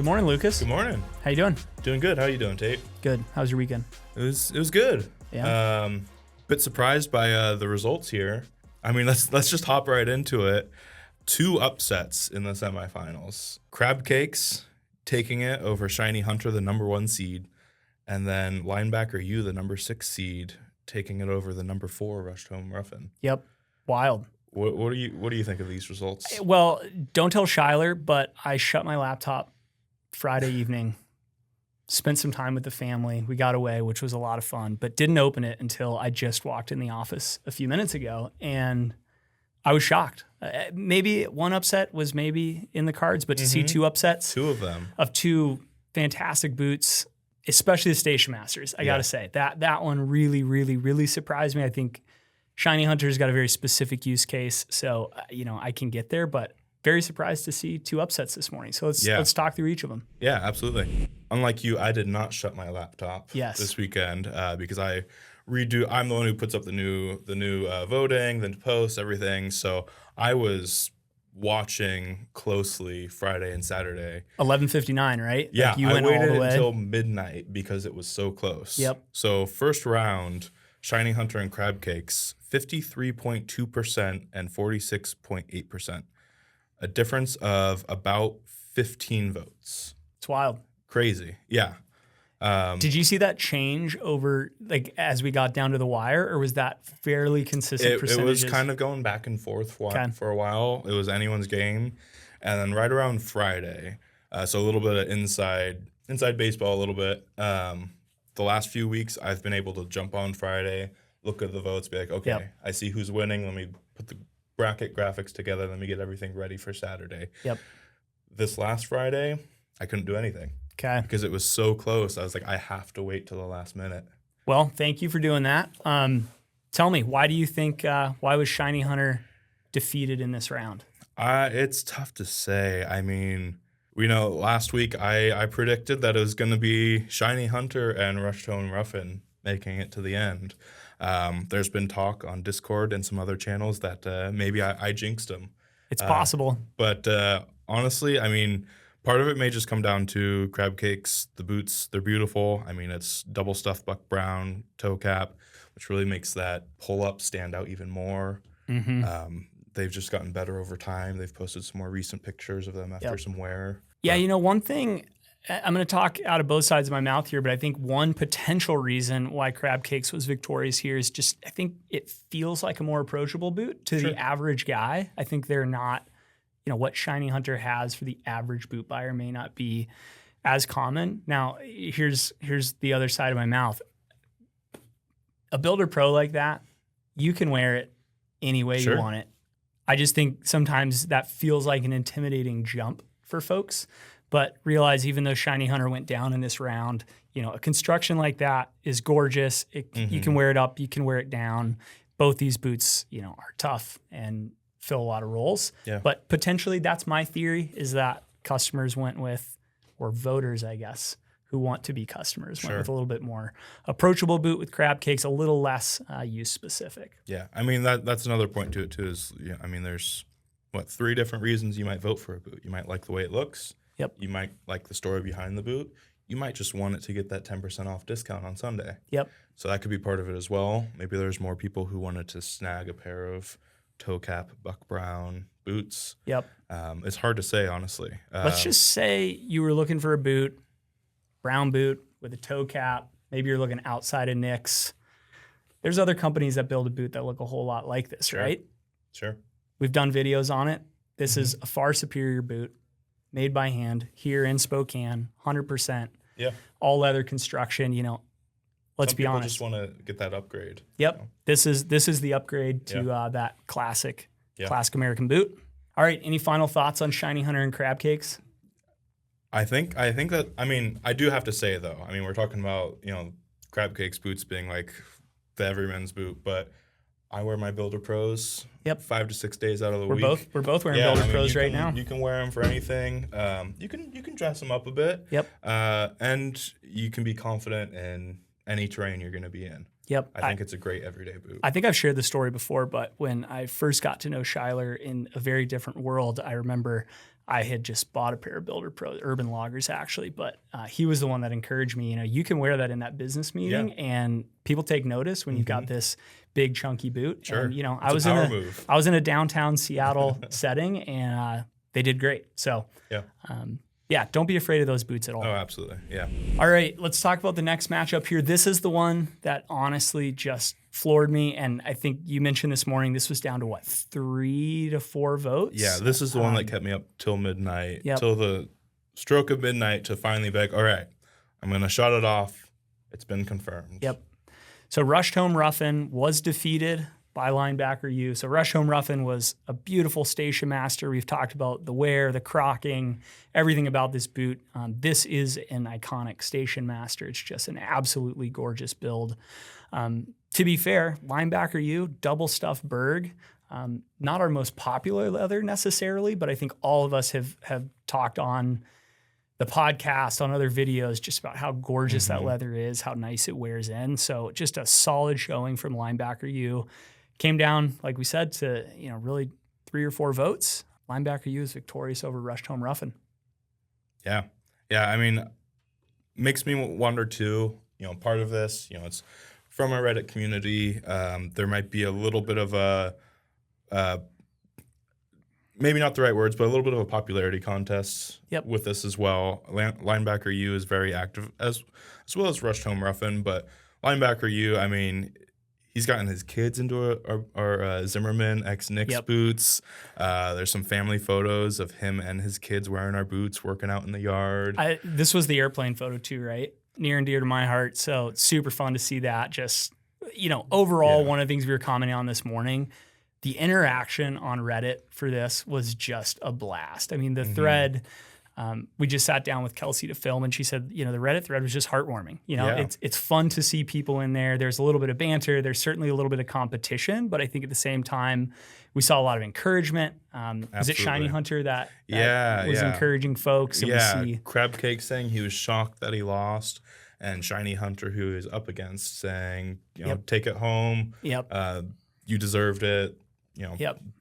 Good morning, Lucas. Good morning. How you doing? Doing good. How you doing, Tate? Good. How's your weekend? It was good. Yeah. Bit surprised by the results here. I mean, let's just hop right into it. 2 upsets in the semifinals. Crab Cakes taking it over Shiny Hunter, the number 1 seed, and then linebacker U, the number 6 seed, taking it over the number 4 Rushed Home Ruffin. Yep. Wild. What do you think of these results? Well, don't tell Shyler, but I shut my laptop Friday evening, spent some time with the family. We got away, which was a lot of fun, but didn't open it until I just walked in the office a few minutes ago, and I was shocked. Maybe one upset was maybe in the cards, but to see 2 upsets, 2 of them, of 2 fantastic boots, especially the Station Masters, I got to say that one really, really, really surprised me. I think Shiny Hunter's got a very specific use case, so I can get there, but very surprised to see 2 upsets this morning. So let's talk through each of them. Yeah, absolutely. Unlike you, I did not shut my laptop this weekend because I'm the one who puts up the new voting, the posts, everything. So I was watching closely Friday and Saturday. 11:59, right? Yeah, like you I went waited all the way until midnight because it was so close. Yep. So first round, Shiny Hunter and Crab Cakes, 53.2% and 46.8%. A difference of about 15 votes. It's wild. Crazy. Yeah. Did you see that change over, like, as we got down to the wire, or was that fairly consistent percentages? It was kind of going back and forth for a while. It was anyone's game. And then right around Friday, so a little bit of inside baseball a little bit. The last few weeks, I've been able to jump on Friday, look at the votes, be like, okay, I see who's winning. Let me put the bracket graphics together. Let me get everything ready for Saturday. Yep. This last Friday, I couldn't do anything. Okay. Because it was so close. I was like, I have to wait till the last minute. Well, thank you for doing that. Tell me, why do you think, why was Shiny Hunter defeated in this round? It's tough to say. I mean, last week I predicted that it was going to be Shiny Hunter and Rushed Home Ruffin making it to the end. There's been talk on Discord and some other channels that maybe I jinxed them. It's possible. But honestly, I mean, part of it may just come down to Crab Cakes. The boots, they're beautiful. I mean, it's double stuffed buck brown toe cap, which really makes that pull-up stand out even more. Mm-hmm. They've just gotten better over time. They've posted some more recent pictures of them after some wear. Yeah, one thing, I'm going to talk out of both sides of my mouth here, but I think one potential reason why Crab Cakes was victorious here is just, I think it feels like a more approachable boot to the average guy. I think they're not, what Shiny Hunter has for the average boot buyer may not be as common. Now, here's the other side of my mouth. A Builder Pro like that, you can wear it any way you want it. I just think sometimes that feels like an intimidating jump for folks. But realize even though Shiny Hunter went down in this round, a construction like that is gorgeous. You can wear it up, you can wear it down. Both these boots, are tough and fill a lot of roles. Yeah. But potentially that's my theory, is that customers went with, or voters, I guess, who want to be customers, went with a little bit more approachable boot with Crab Cakes, a little less use specific. Yeah, I mean, that's another point to it too, is, I mean, there's 3 different reasons you might vote for a boot. You might like the way it looks. Yep. You might like the story behind the boot. You might just want it to get that 10% off discount on Sunday. Yep. So that could be part of it as well. Maybe there's more people who wanted to snag a pair of toe cap buck brown boots. Yep. It's hard to say, honestly. Let's just say you were looking for a boot, brown boot with a toe cap. Maybe you're looking outside of Nick's. There's other companies that build a boot that look a whole lot like this, right? Sure. We've done videos on it. This is a far superior boot, made by hand here in Spokane, 100%. Yeah. All leather construction, let's be honest. Some people just want to get that upgrade. Yep. This is the upgrade to that classic American boot. All right. Any final thoughts on Shiny Hunter and Crab Cakes? I think that, I mean, I do have to say though, I mean, we're talking about, Crab Cakes boots being like the everyman's boot, but I wear my Builder Pros 5 to 6 days out of the week. We're both wearing Builder Pros right now. You can wear them for anything. You can dress them up a bit. Yep. And you can be confident in any terrain you're going to be in. Yep. I think it's a great everyday boot. I think I've shared the story before, but when I first got to know Shyler in a very different world, I remember I had just bought a pair of Builder Pro Urban Loggers actually, but he was the one that encouraged me, you can wear that in that business meeting and people take notice when you've got this big chunky boot. Sure. And, I was in a downtown Seattle setting and they did great. So don't be afraid of those boots at all. Oh, absolutely. Yeah. All right, let's talk about the next matchup here. This is the one that honestly just floored me. And I think you mentioned this morning, this was down to what, 3 to 4 votes? Yeah, this is the one that kept me up till midnight, till the stroke of midnight to finally be like, all right, I'm going to shut it off. It's been confirmed. Yep. So Rushed Home Ruffin was defeated by Linebacker U. So Rushed Home Ruffin was a beautiful station master. We've talked about the wear, the crocking, everything about this boot. This is an iconic station master. It's just an absolutely gorgeous build. To be fair, Linebacker U, double stuffed Berg, not our most popular leather necessarily, but I think all of us have talked on the podcast, on other videos, just about how gorgeous that leather is, how nice it wears in. So just a solid showing from Linebacker U. Came down, like we said, to really 3 or 4 votes. Linebacker U is victorious over Rushed Home Ruffin. Yeah. I mean, makes me wonder too. Part of this, it's from our Reddit community. There might be a little bit of a maybe not the right words, but a little bit of a popularity contest with this as well. Linebacker U is very active as well as Rushed Home Ruffin, but Linebacker U, I mean, he's gotten his kids into our Zimmerman X Knicks boots. There's some family photos of him and his kids wearing our boots, working out in the yard. This was the airplane photo too, right? Near and dear to my heart. So it's super fun to see that. Just, overall, one of the things we were commenting on this morning, the interaction on Reddit for this was just a blast. I mean, the thread, we just sat down with Kelsey to film and she said, the Reddit thread was just heartwarming. It's fun to see people in there. There's a little bit of banter. There's certainly a little bit of competition, but I think at the same time, we saw a lot of encouragement. Was it Shiny Hunter that was encouraging folks? And Crab Cake saying he was shocked that he lost, and Shiny Hunter, who is up against, saying, take it home. You deserved it.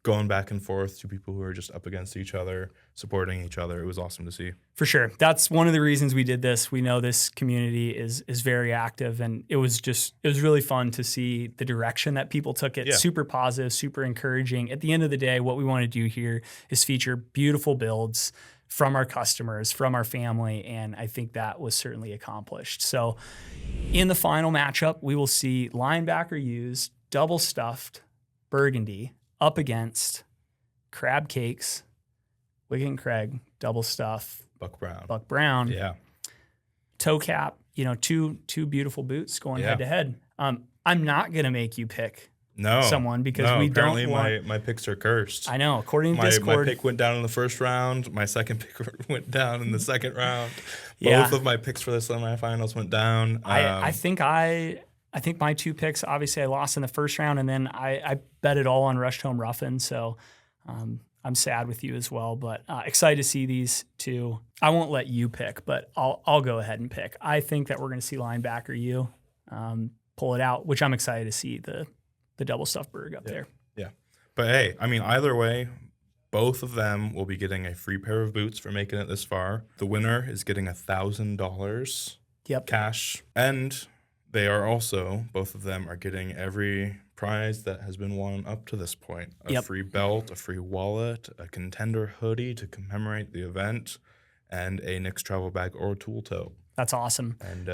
Going back and forth to people who are just up against each other, supporting each other. It was awesome to see. For sure. That's one of the reasons we did this. We know this community is very active, and it was really fun to see the direction that people took it. Super positive, super encouraging. At the end of the day, what we want to do here is feature beautiful builds from our customers, from our family, and I think that was certainly accomplished. So in the final matchup, we will see Linebacker U's double stuffed burgundy up against Crab Cakes, Wicked and Craig, double stuff, Buck Brown. Yeah. Toe cap, two beautiful boots going head to head. I'm not going to make you pick someone because we don't want... my picks are cursed. I know. According to Discord... My pick went down in the first round. My second pick went down in the second round. Both of my picks for the semifinals went down. I think my 2 picks, obviously I lost in the first round, and then I bet it all on Rushed Home Ruffin. So I'm sad with you as well, but excited to see these 2. I won't let you pick, but I'll go ahead and pick. I think that we're going to see Linebacker U pull it out, which I'm excited to see the double stuffed Berg up there. Yeah. But hey, I mean, either way, both of them will be getting a free pair of boots for making it this far. The winner is getting $1,000 cash, and they are also, both of them are getting every prize that has been won up to this point. A free belt, a free wallet, a Contender hoodie to commemorate the event, and a Knicks travel bag or tool tote. That's awesome. And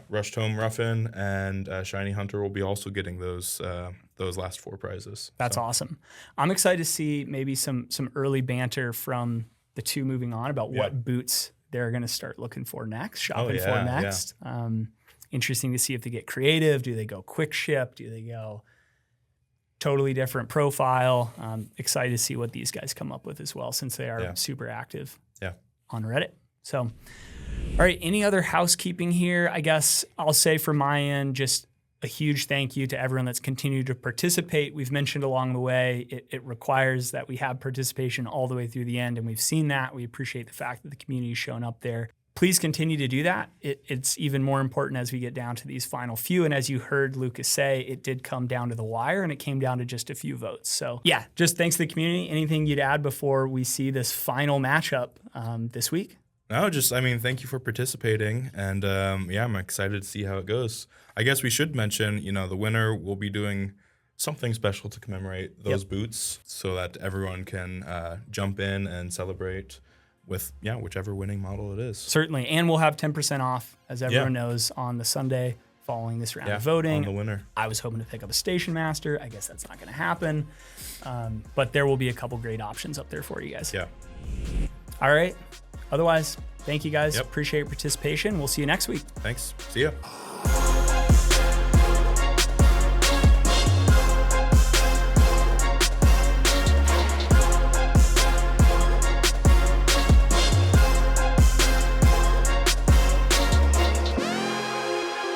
Rushed Home Ruffin and Shiny Hunter will be also getting those last 4 prizes. That's awesome. I'm excited to see maybe some early banter from the 2 moving on about what boots they're going to start looking for next, shopping for next. Interesting to see if they get creative. Do they go quick ship? Do they go totally different profile? Excited to see what these guys come up with as well, since they are super active on Reddit. So, all right, any other housekeeping here? I guess I'll say from my end, just a huge thank you to everyone that's continued to participate. We've mentioned along the way, it requires that we have participation all the way through the end, and we've seen that. We appreciate the fact that the community is showing up there. please continue to do that. It's even more important as we get down to these final few. And as you heard Lucas say, it did come down to the wire and it came down to just a few votes. So yeah, just thanks to the community. Anything you'd add before we see this final matchup this week? No, just, I mean, thank you for participating. And yeah, I'm excited to see how it goes. I guess we should mention, you know, the winner will be doing something special to commemorate those boots so that everyone can jump in and celebrate with, whichever winning model it is. Certainly. And we'll have 10% off, as everyone knows, on the Sunday following this round of voting. On the winner. I was hoping to pick up a Station Master. I guess that's not going to happen. But there will be a couple great options up there for you guys. Yeah. All right. Otherwise, thank you guys. Appreciate your participation. We'll see you next week. Thanks. See ya.